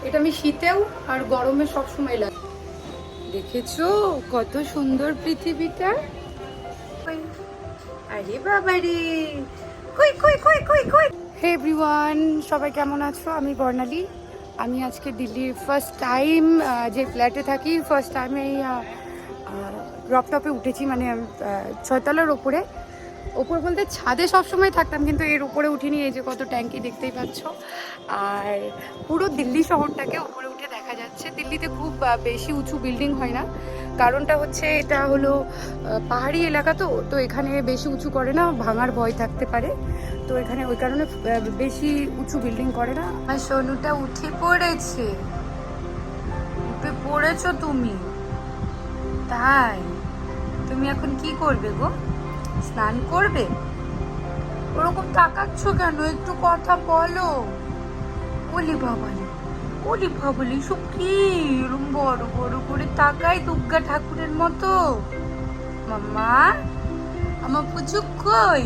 এটা আমি শীতেও আর গরমে সবসময় লাগে। দেখেছো কত সুন্দর পৃথিবীটা? আরে বাবা রে, কই কই কই কই কই। হে এভরিওয়ান, সবাই কেমন আছো? আমি বর্ণালী। আমি আজকে দিল্লির ফার্স্ট টাইম যে ফ্ল্যাটে থাকি, ফার্স্ট টাইম এই রপটপে উঠেছি, মানে 6 তলার ওপরে। ওপর বলতে ছাদে সবসময় থাকতাম, কিন্তু এর উপরে উঠিনি। এই যে কত ট্যাঙ্কি দেখতেই পাচ্ছ, আর পুরো দিল্লি শহরটাকে উপরে উঠে দেখা যাচ্ছে। দিল্লিতে খুব বেশি উঁচু বিল্ডিং হয় না, কারণটা হচ্ছে এটা হলো পাহাড়ি এলাকা, তো এখানে বেশি উঁচু করে না, ভাঙার ভয় থাকতে পারে। তো এখানে ওই কারণে বেশি উঁচু বিল্ডিং করে না। আর সোনুটা উঠে পড়েছে। উঠে পড়েছো তুমি? তাই তুমি এখন কি করবে গো? স্নান করবে? ওরকম তাকাচ্ছ কেন? একটু কথা বলো। ওলি বাবালি, ওলি বাবালি, সব কি এরকম বড় বড় করে তাকাই দুর্গা ঠাকুরের মতো? মাম্মা, আমার পুচু কই?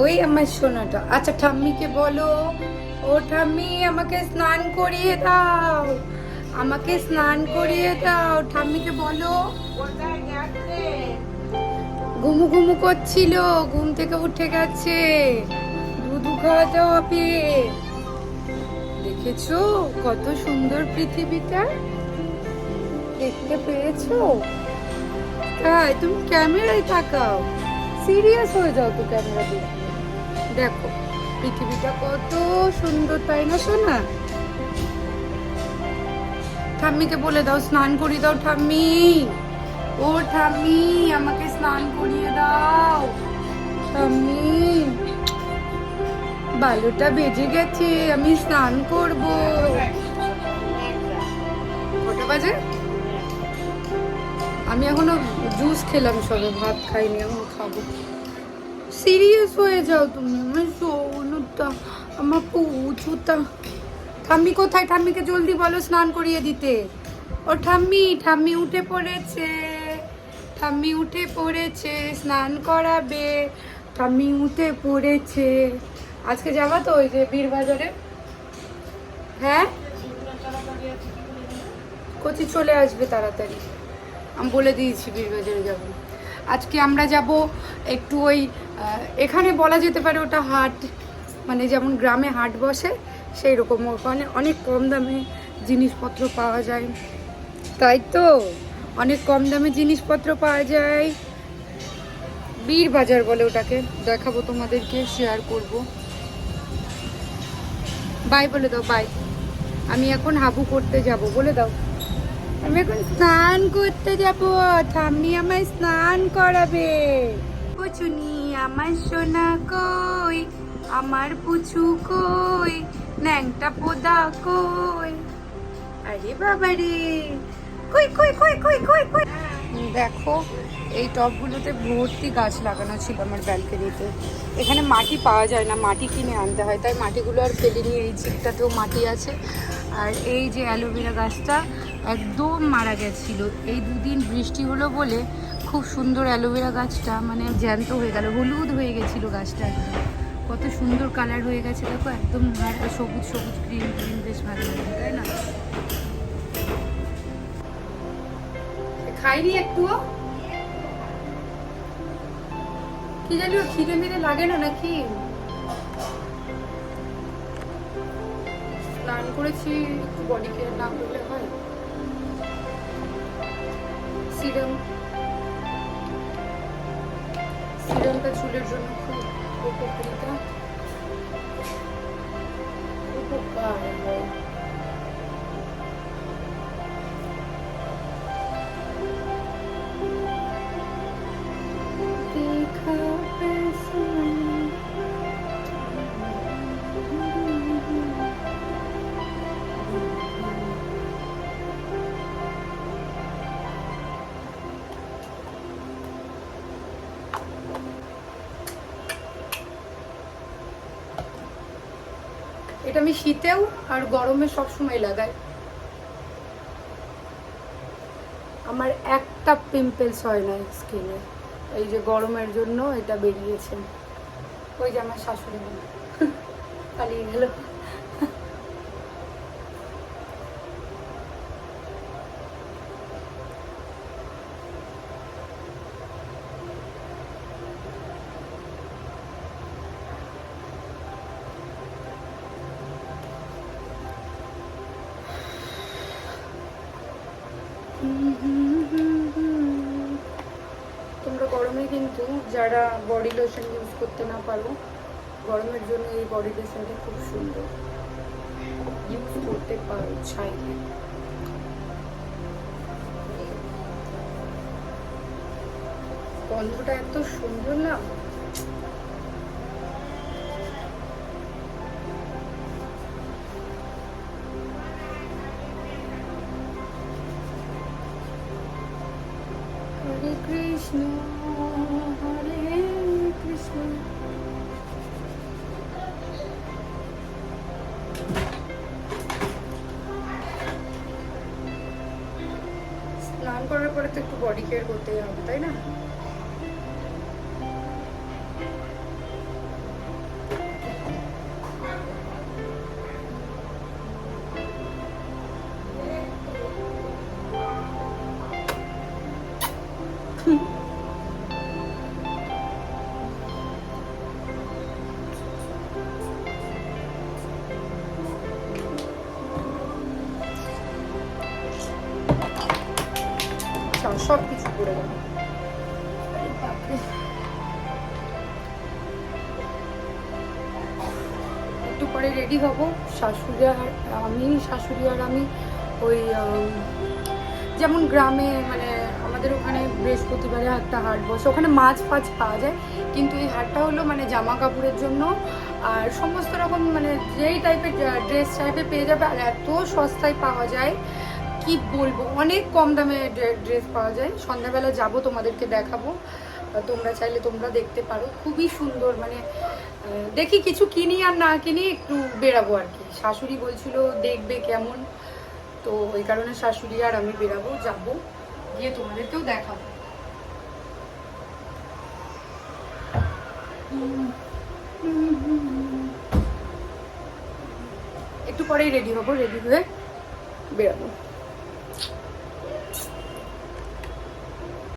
ওই আমার সোনাটা। আচ্ছা ঠাম্মিকে বলো, ও ঠাম্মি আমাকে স্নান করিয়ে দাও, আমাকে স্নান করিয়ে দাও। ঠাম্মিকে বলো। ঘুমু ঘুমু করছিল, ঘুম থেকে উঠে গেছে, দুধু খাওয়াতে হবে। দেখেছো কত সুন্দর পৃথিবীটা? দেখতে পেয়েছো? তাই তুমি ক্যামেরায় তাকাও, সিরিয়াস হয়ে যাও তো ক্যামেরা দেখে। দেখো পৃথিবীটা কত সুন্দর, তাই না সোনা? ঠাম্মিকে বলে দাও স্নান করিয়ে দাও। ঠাম্মি, ও ঠাম্মি আমাকে স্নান করিয়ে দাও। ঠাম্মি, বালুটা বেজে গেছে, আমি স্নান করব। কটা বাজে? আমি এখনো জুস খেলাম, সবে ভাত খাইনি, এখন খাবো। সিরিয়াস হয়ে যাও তুমি, আমার সোনুটা, আমার পুচুটা। ঠাম্মি কোথায়? ঠাম্মিকে জলদি বলো স্নান করিয়ে দিতে। ও ঠাম্মি, ঠাম্মি উঠে পড়েছে, ঠাম্মি উঠে পড়েছে, স্নান করাবে। ঠাম্মি উঠে পড়েছে। আজকে যাবা তো ওই যে বীরবাজারে? হ্যাঁ, কোচি চলে আসবে তাড়াতাড়ি, আমি বলে দিয়েছি বীরবাজারে যাব। আজকে আমরা যাব একটু ওই এখানে বলা যেতে পারে ওটা হাট, মানে যেমন গ্রামে হাট বসে সেই রকম। ওখানে অনেক কম দামে জিনিসপত্র পাওয়া যায়, তাই তো অনেক কম দামে জিনিসপত্র পাওয়া যায়। বীরবাজার বলে ওটাকে, দেখাবো তোমাদেরকে, শেয়ার করব। বাই বলে দাও, বাই। আমি এখন হাবু করতে যাব, বলে দাও। আমি এখন স্নান করতে যাব, ঠাম্মি আমায় স্নান করাবে। পুচুনি আমার সোনা কই, আমার পুচু কই, ন্যাংটা পোদা কই? আরে বাবা রে, কই কই কই কই কই কই। দেখো এই টবগুলোতে ভর্তি গাছ লাগানো ছিল আমার ব্যালকনিতে। এখানে মাটি পাওয়া যায় না, মাটি কিনে আনতে হয়, তাই মাটিগুলো আর ফেলিনি। এই চিকটাতেও মাটি আছে। আর এই যে অ্যালোভেরা গাছটা একদম মারা গেছিল, এই দুদিন বৃষ্টি হলো বলে খুব সুন্দর অ্যালোভেরা গাছটা মানে জ্যান্ত হয়ে গেল, হলুদ হয়ে গেছিলো গাছটা, একদম কত সুন্দর কালার হয়ে গেছে দেখো, একদম সবুজ সবুজ গ্রিন গ্রিন, বেশ ভালো লাগে তাই না? খাইনি একটুও? কি জানি ও খিদে মিদে লাগে না নাকি? স্নান করেছি, একটু বডি কেয়ার না করলে হয়? সিরাম, সিরামটা চুলের জন্য খুব উপকারিতা, উপকার হয়। এটা আমি শীতেও আর গরমে সবসময় লাগাই। আমার একটা পিম্পলস হয় না স্কিনে, এই যে গরমের জন্য এটা বেরিয়েছে। ওই যে আমার শাশুড়ি মা পালিয়ে গেল। তোমরা গরমে কিন্তু যারা বডি লোশন ইউজ করতে না পারো, গরমের জন্য এই বডি লোশনটা খুব সুন্দর, ইউজ করতে পারো চাইলে। গন্ধটা এত সুন্দর না, হরে কৃষ্ণ হরে কৃষ্ণ। স্নান করার পরে তো একটু বডি কেয়ার করতেই হবে, তাই না? সব কিছু করে গেল। একটু পরে রেডি হব। শাশুড়ি আর আমি ওই যেমন গ্রামে মানে আমাদের ওখানে বৃহস্পতিবারে একটা হাট বসে, ওখানে মাছ ফাছ পাওয়া যায়, কিন্তু এই হাটটা হলো মানে জামা কাপড়ের জন্য আর সমস্ত রকম মানে যেই টাইপের ড্রেস চাইবে পেয়ে যাবে, আর এত সস্তায় পাওয়া যায় কি বলবো, অনেক কম দামে ড্রেস পাওয়া যায়। সন্ধ্যাবেলা যাব, তোমাদেরকে দেখাবো, তোমরা চাইলে তোমরা দেখতে পারো, খুবই সুন্দর। মানে দেখি কিছু কিনি আর না কিনি একটু বেরাবো আর কি। শাশুড়ি বলছিল দেখবে কেমন, তো ওই কারণে শাশুড়ি আর আমি বেরাবো, যাবো, গিয়ে তোমাদেরকেও দেখাবো। একটু পরেই রেডি হবো, রেডি হয়ে বেরাবো।